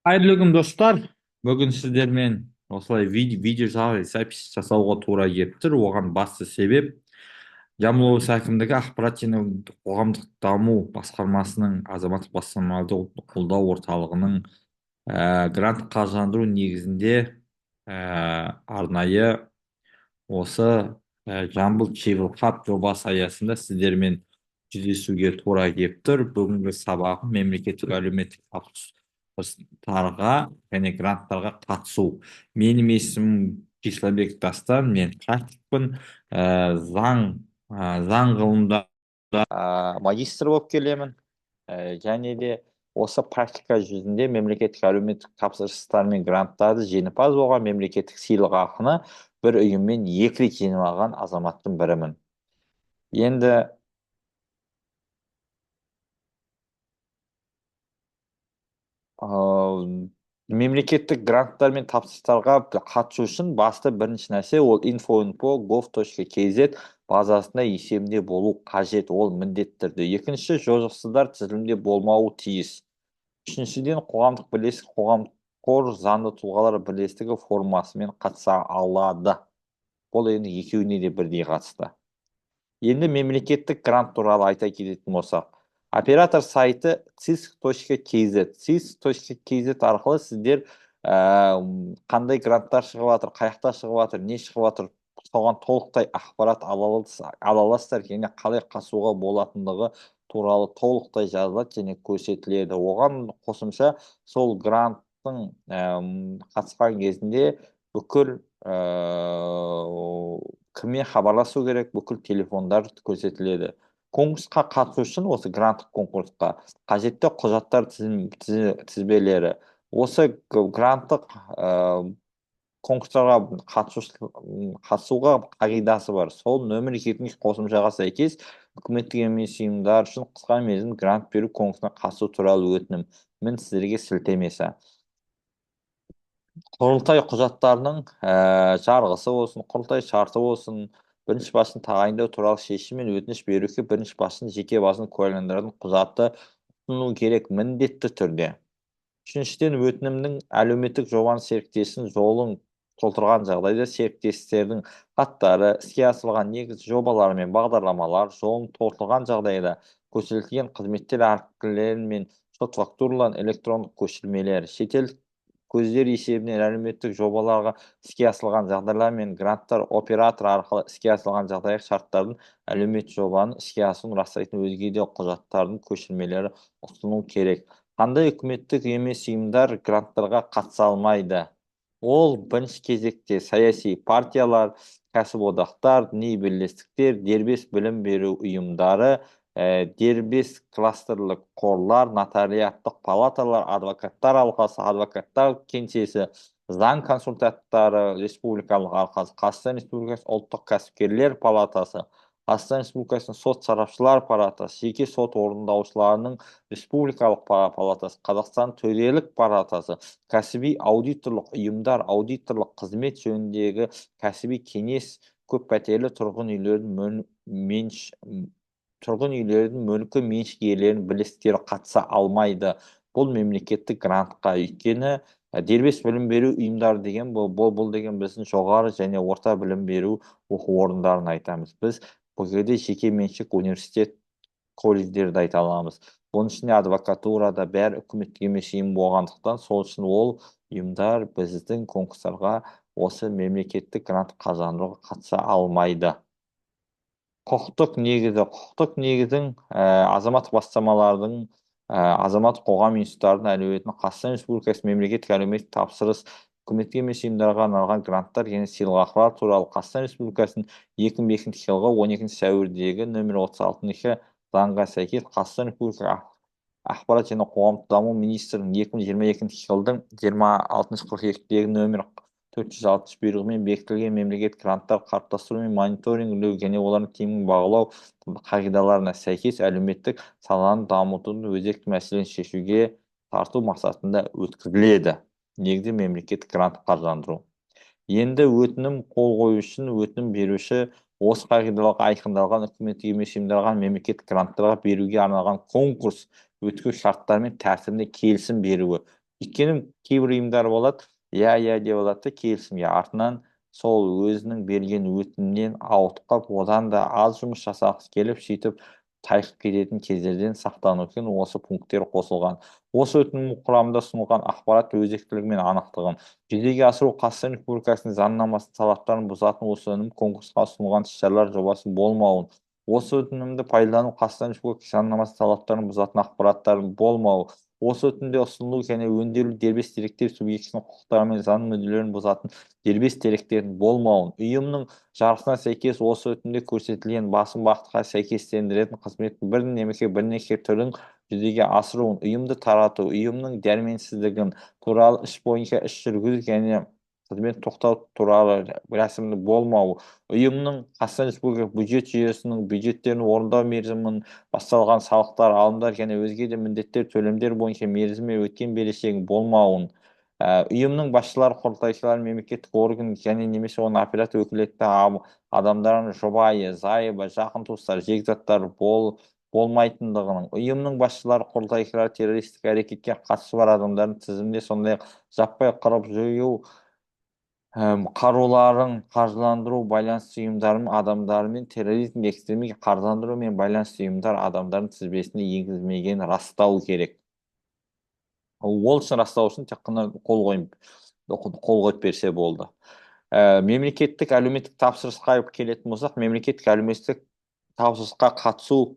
Қайырлы күн достар. Бүгін сіздермен осылай видео запись жасауға тура келіп тұр. Оған басты себеп жамбыл облысы әкімдігі ақпарат және қоғамдық даму басқармасының азаматтық бастамаларды қолдау орталығының грант қаржыландыру негізінде арнайы осы жамбыл чебл хаб жобасы аясында сіздермен жүздесуге тура келіп тұр. Бүгінгі сабағым мемлекеттік әлеуметтік тапсырыстарға және гранттарға қатысу. Менің есімім Кислобек Дастан, мен практикпін. Заң ғылымда магистр болып келемін. Және де осы практика жүзінде мемлекеттік әлеуметтік тапсырыстар мен гранттарды жеңімпаз болған мемлекеттік сыйлықақыны бір ұйыммен 2 рет жеңіп алған азаматтың бірімін. Енді мемлекеттік гранттар мен тапсырыстарға қатысу үшін басты бірінші нәрсе ол info.gov.kz базасында есебінде болу қажет, ол міндетті түрде. Екінші, жозықсыздар тізілімде болмауы тиіс. Үшіншіден, қоғамдық бірлестік, қоғам қор, заңды тұлғалар бірлестігі формасымен қатыса алады. Бұл енді екеуіне де бірдей қатысты. Енді мемлекеттік грант туралы айта кететін болсақ, оператор сайты cis.kz. cis.kz арқылы сіздер қандай гранттар шығып жатыр, қаяқта шығып жатыр, не шығып жатыр, соған толықтай ақпарат ала аласыздар, және қалай қатысуға болатындығы туралы толықтай жазылады және көрсетіледі. Оған қосымша сол гранттың қатысқан кезінде бүкіл кіммен хабарласу керек, бүкіл телефондар көрсетіледі. Конкурсқа қатысу үшін, осы гранттық конкурсқа қажетті құжаттар тізбелері, осы гранттық конкурстарға қатысуға қағидасы бар. Сол нөмір 2 қосымшаға сәйкес үкіметтік емес ұйымдар үшін қысқа мерзімді грант беру конкурсына қатысу туралы өтінім. Мен сіздерге сілтемесі. Құрылтай құжаттарының жарғысы болсын, құрылтай шарты болсын, бірінші басшыны тағайындау туралы шешім мен өтініш беруге бірінші басшының жеке басын куәландыратын құжаты ұсыну керек міндетті түрде. Үшіншіден, өтінімнің әлеуметтік жобаның серіктесінің жолын толтырған жағдайда серіктестердің хаттары, іске асырылған негізгі жобалар мен бағдарламалар жолын толтырған жағдайда көрсетілген қызметтер актілері мен шот фактураларын электрондық көшірмелер, шетел көздер есебінен әлеуметтік жобаларға іске асырылған жағдайлар мен гранттар оператор арқылы іске асырылған жағдай шарттардың әлеуметтік жобаның іске асуын растайтын өзге де құжаттардың көшірмелері ұсыну керек. Қандай үкіметтік емес ұйымдар гранттарға қатыса алмайды? Ол бірінші кезекте саяси партиялар, кәсіподақтар, діни бірлестіктер, дербес білім беру ұйымдары, дербес кластерлік қорлар, нотариаттық палаталар, адвокаттар алқасы, адвокаттар кеңсесі, заң консультанттары республикалық алқасы, Қазақстан Республикасы ұлттық кәсіпкерлер палатасы, Қазақстан Республикасының сот сарапшылар палатасы, жеке сот орындаушыларының республикалық палатасы, Қазақстан төрелік палатасы, кәсіби аудиторлық ұйымдар, аудиторлық қызмет жөніндегі кәсіби кеңес, көп пәтерлі тұрғын үйлердің мүлкі меншік иелерінің бірлестіктері қатыса алмайды. Бұл мемлекеттік грантқа, өйткені дербес білім беру ұйымдары деген бұл деген біздің жоғары және орта білім беру оқу орындарын айтамыз. Біз бұл жерде жеке меншік университет колледждерді айта аламыз. Бұның ішінде адвокатурада бәрі үкіметтік емес ұйым болғандықтан, сол үшін ол ұйымдар біздің конкурстарға осы мемлекеттік грант қаржыландыруға қатыса алмайды. Құқықтық негіздің азаматтық бастамалардың, азаматтық қоғам институттарының әлеуетін Қазақстан Республикасы мемлекеттік әлеуметтік тапсырыс үкіметтік емес ұйымдарға арналған гранттар және сыйлықақылар туралы Қазақстан Республикасының 2002 жылғы 12 сәуірдегі нөмір 36 заңға сәйкес Қазақстан Республикасы ақпарат және қоғамдық даму министрінің 2022 жылдың 26 қыркүйектегі нөмір 460 бұйрығымен бекітілген мемлекеттік гранттар қалыптастыру мен мониторингілеу және олардың тиімін бағалау қағидаларына сәйкес әлеуметтік саланы дамытудың өзекті мәселені шешуге тарту мақсатында өткізіледі. Негізі мемлекеттік грант қаржыландыру. Енді өтінім қол қою үшін өтінім беруші осы қағидаларға айқындалған үкіметтік емес ұйымдарға мемлекеттік гранттарға беруге арналған конкурс өткізу шарттары мен тәртібіне келісім беруі. өйткені кейбір ұйымдар болады, иә деп алады да келісімге, артынан сол өзінің берген өтінімнен ауытқып, одан да аз жұмыс жасағысы келіп, сөйтіп тайқып кететін кездерден сақтану үшін осы пункттер қосылған. Осы өтінім құрамында ұсынылған ақпарат өзектілігі мен анықтығын жүзеге асыру Қазақстан Республикасының заңнамасы талаптарын бұзатын осы өнім конкурсқа ұсынылған іс-шаралар жобасы болмауын, осы өтінімді пайдалану Қазақстан Республикасы заңнамасы талаптарын бұзатын ақпараттардың болмауы, осы өтінімде ұсынылу және өңделу дербес деректер субъектісінің құқықтары мен заң мүдделерін бұзатын дербес деректердің болмауын, ұйымның жарғысына сәйкес осы өтінімде көрсетілген басым бағытқа сәйкестендіретін қызметтің бір немесе бірнеше түрін жүзеге асыруын, ұйымды тарату, ұйымның дәрменсіздігін туралы іс бойынша іс жүргізу және қызмет тоқтау туралы рәсімнің болмауы, ұйымның Қазақстан Республикасы бюджет жүйесінің бюджеттерін орындау мерзімін басталған салықтар, алымдар және өзге де міндеттер төлемдер бойынша мерзімі өткен берешегін болмауын, ұйымның басшылары, құрылтайшылар, мемлекеттік орган және немесе оның оператор өкілетті адамдардың жұбайы, зайыбы, жақын туыстар, жекжаттар болмайтындығының, ұйымның басшылары, құрылтайшылары террористік әрекетке қатысы бар адамдардың тізімінде, сондай-ақ жаппай қырып-жою қаруларын қаржыландыру байланысты ұйымдарының адамдары мен терроризм, экстремизмге қаржыландыру мен байланысты ұйымдар адамдардың тізбесіне енгізілмегенін растау керек. Ол үшін растау үшін тек қана қол қойып берсе болды. Мемлекеттік әлеуметтік тапсырысқа келетін болсақ, мемлекеттік әлеуметтік тапсырысқа қатысу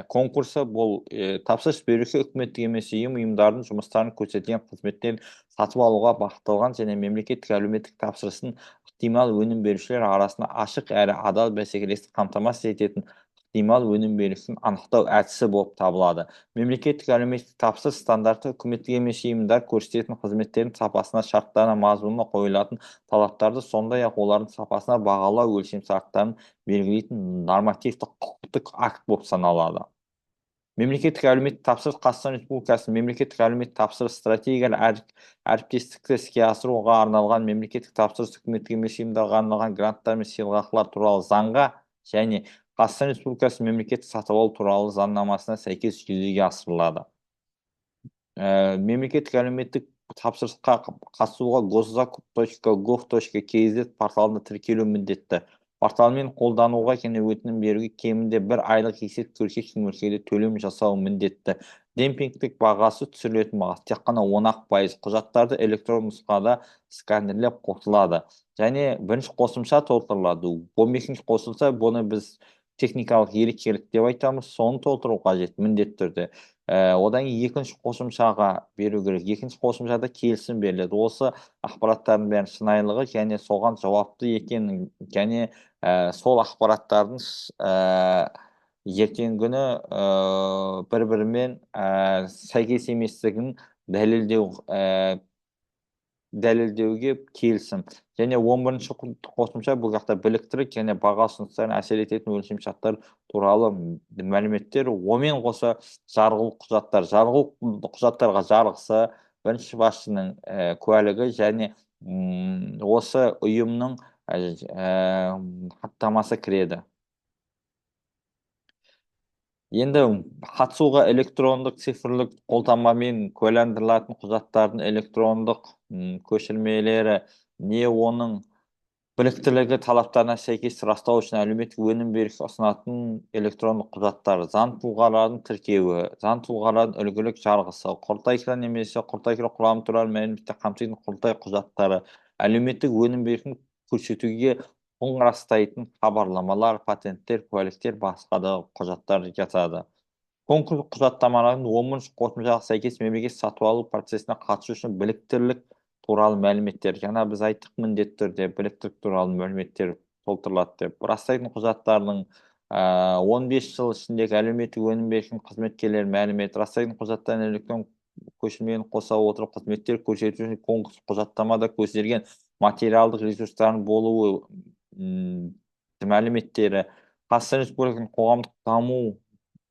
конкурсы бұл тапсырыс беруші үкіметтік емес ұйымдардың жұмыстарын көрсетілген қызметтерін сатып алуға бағытталған және мемлекеттік әлеуметтік тапсырысын ықтимал өнім берушілер арасында ашық әрі адал бәсекелестік қамтамасыз ететін ықтимал өнім берушінің анықтау әдісі болып табылады. Мемлекеттік әлеуметтік тапсырыс стандарты үкіметтік емес ұйымдар көрсететін қызметтердің сапасына, шарттарына, мазмұнына қойылатын талаптарды, сондай-ақ олардың сапасына бағалау өлшемшарттарын белгілейтін нормативтік құқықтық акт болып саналады. Мемлекеттік әлеуметтік тапсырыс Қазақстан Республикасының мемлекеттік әлеуметтік тапсырыс стратегиялық әріптестікті іске асыруға арналған мемлекеттік тапсырыс үкіметтік емес ұйымдарға арналған гранттар мен сыйлықақылар туралы заңға және Қазақстан Республикасы мемлекеттік сатып алу туралы заңнамасына сәйкес жүзеге асырылады. Мемлекеттік әлеуметтік тапсырысқа қатысуға goszakup.gov.kz порталында тіркелу міндетті. Порталмен қолдануға және өтінім беруге кемінде 1 айлық есеп көрсеткіш мөлшерде төлем жасау міндетті. Демпингтік бағасы түсірілетін бағасы тек қана 10% құжаттарды электронды нұсқада сканерлеп қосылады. Және бірінші қосымша толтырылады. 15-ші қосылса, бұны біз техникалық ерекшелік деп айтамыз, соны толтыру қажет міндетті түрде. Одан екінші қосымшаға беру керек. Екінші қосымшада келісім беріледі. Осы ақпараттардың бәрін шынайылығы және соған жауапты екенін және сол ақпараттардың ертеңгі күні бір-бірімен сәйкес еместігін дәлелдеуге келісім. Және 11-ші қосымша бұл жақта біліктілік және баға ұсыныстарын әсер ететін өлшемшарттар туралы мәліметтер. Онымен қоса жарғылық құжаттар. Жарғылық құжаттарға жарғысы, бірінші басшының куәлігі және осы ұйымның хаттамасы кіреді. Енді қатысуға электрондық цифрлық қолтаңбамен куәландырылатын құжаттардың электрондық көшірмелері не оның біліктілігі талаптарына сәйкес растау үшін әлеуметтік өнім беруші ұсынатын электрондық құжаттар, заң тұлғалардың тіркеуі, заң тұлғалардың үлгілік жарғысы, құрылтайшылар немесе құрылтайшылар құрамы туралы мәліметтер қамтитын құрылтай құжаттары, әлеуметтік өнім берушінің көрсетуге құқығын растайтын хабарламалар, патенттер, куәліктер, басқа да құжаттар жатады. Конкурс құжаттамалардың 10-ші қосымшаға сәйкес мемлекеттік сатып алу процесіне қатысу үшін біліктілік туралы мәліметтер. Жаңа біз айттық, міндетті түрде біліктілік туралы мәліметтер толтырылады деп. Растайтын құжаттардың 15 жыл ішіндегі әлеуметтік өнім берушінің қызметкерлер мәлімет. Растайтын құжаттарын электрон көшірмені қоса отырып қызметтер көрсету үшін конкурс құжаттамада көзделген материалдық ресурстардың болуы мәліметтері. Қазақстан Республикасының қоғамдық даму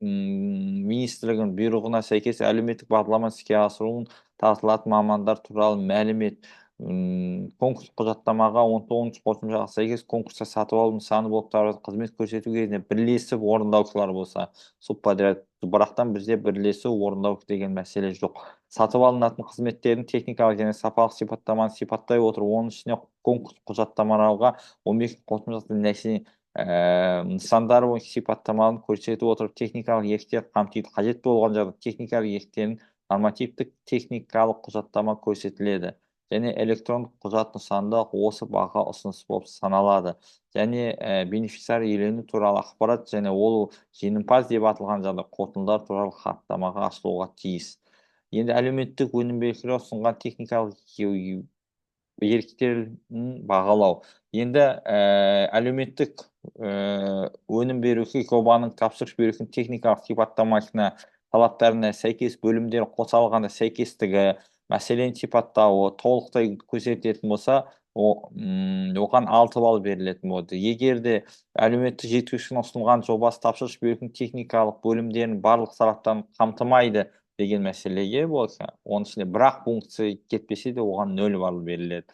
министрлігінің бұйрығына сәйкес әлеуметтік бағдарлама іске асыруын тартылатын мамандар туралы мәлімет. Конкурс құжаттамаға 19-ші қосымшаға сәйкес конкурсқа сатып алу нысаны болып табылатын қызмет көрсету кезінде бірлесіп орындаушылар болса, субподряд бірақтан бізде бірлесу орындау деген мәселе жоқ. Сатып алынатын қызметтердің техникалық және сапалық сипаттаманы сипаттай отырып, оның ішіне конкурс құжаттамаларға 15 қосымша нысандары бойынша сипаттамаларын көрсетіп отырып, техникалық ерекшеліктер қамтиды. Қажет болған жағдайда техникалық ерекшеліктерін нормативтік техникалық құжаттама көрсетіледі. Және электрондық құжат нысанында осы баға ұсыныс болып саналады. Және бенефициар иелену туралы ақпарат және ол жеңімпаз деп аталған жағдайда қорытындылар туралы хаттамаға ашылуға тиіс. Енді әлеуметтік өнім берушілер ұсынған техникалық ерекшеліктерін бағалау. Енді әлеуметтік өнім беруші жобаның тапсырыс берушінің техникалық сипаттамасына талаптарына сәйкес бөлімдер қосалғанда сәйкестігі, мәселені сипаттауы толықтай көрсететін болса, оған 6 балл берілетін болады. Егер де әлеуметтік жеткізушінің ұсынылған жобасы тапсырыс берушінің техникалық бөлімдерінің барлық сараптарын қамтымайды деген мәселеге болса, оның ішінде бірақ функция кетпесе де оған 0 балл беріледі.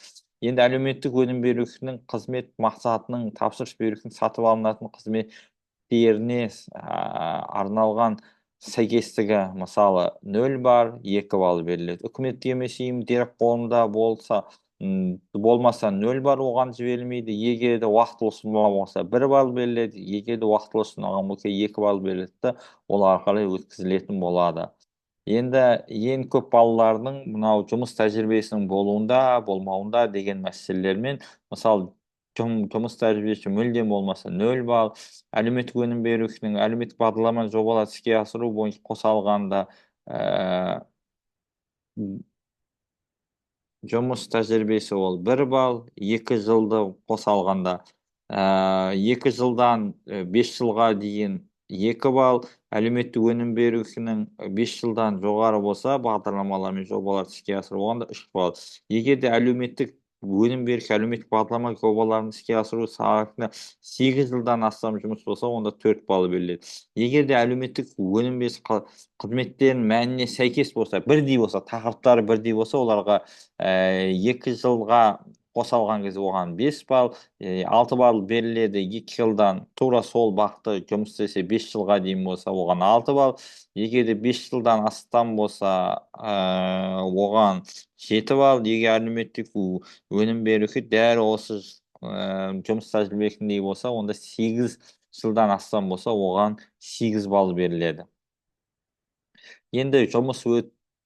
Енді әлеуметтік өнім берушінің қызмет мақсатының тапсырыс берушінің сатып алынатын қызметтеріне арналған сәйкестігі, мысалы 0 бар, 2 балл беріледі. Үкіметтік емес ұйым дерек қолында болмаса 0 бар, оған жіберілмейді. Егер де уақытылы ұсынылған болса 1 балл беріледі, егер де уақытылы ұсынылған болса 2 балл беріледі, ол арқылы өткізілетін болады. Енді ең көп балалардың мынау жұмыс тәжірибесінің болуында, болмауында деген мәселелермен, мысалы жұмыс тәжірибесі мүлдем болмаса 0 балл, әлеуметтік өнім берушінің әлеуметтік бағдарлама жобаларды іске асыру бойынша қосалғанда жұмыс тәжірибесі ол 1 балл, 2 жылды қосалғанда 2 жылдан 5 жылға дейін 2 балл, әлеуметтік өнім берушінің 5 жылдан жоғары болса, бағдарламалар мен жобаларды іске асыру оғанда 3 балл. Егер де әлеуметтік өнім беруші әлеуметтік бағдарлама жобаларын іске асыру сағатында 8 жылдан астам жұмыс болса, онда 4 балл беріледі. Егер де әлеуметтік өнім беруші қызметтердің мәніне сәйкес болса, бірдей болса, тақырыптары бірдей болса, оларға 2 жылға қосалған кезде оған 5 балл, 6 балл беріледі. 2 жылдан тура сол бағытта жұмыс істесе 5 жылға дейін болса, оған 6 балл. Егер де 5 жылдан астам болса, оған 7 балл. Егер әлеуметтік өнім беруші дәл осы жұмыс тәжірибесіндей болса, онда 8 жылдан астам болса, оған 8 балл беріледі. Енді жұмыс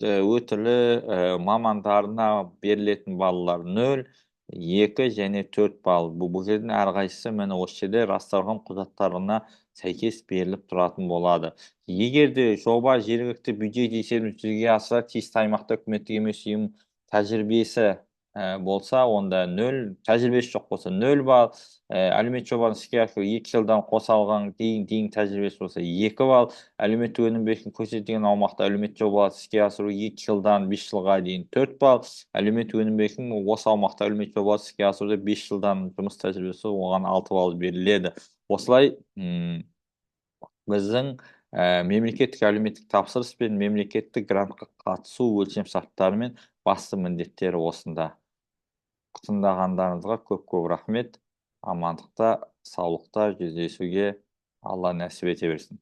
өтілі мамандарына берілетін баллар 0, 2 және 4 балл. Бұл жердің әрқайсысы міне осы жерде расталған құжаттарына сәйкес беріліп тұратын болады. Егер де жоба жергілікті бюджет есебінен жүзеге асырылса, тиісті аймақта үкіметтік емес ұйым тәжірибесі болса, онда 0, тәжірибесі жоқ болса 0 балл, әлеуметтік жобаны іске асыру 2 жылдан қосалған дейін тәжірибесі болса 2 балл, әлеуметтік өнім берушінің көрсетілген аумақта әлеуметтік жобаларды іске асыру 2 жылдан 5 жылға дейін 4 балл, әлеуметтік өнім берушінің осы аумақта әлеуметтік жобаларды іске асыруда 5 жылдан жұмыс тәжірибесі оған 6 балл беріледі. Осылай біздің мемлекеттік әлеуметтік тапсырыс пен мемлекеттік грантқа қатысу өлшем шарттары мен басты міндеттері осында. Тыңдағандарыңызға көп рахмет. Амандықта, саулықта жүздесуге Алла нәсіп ете берсін.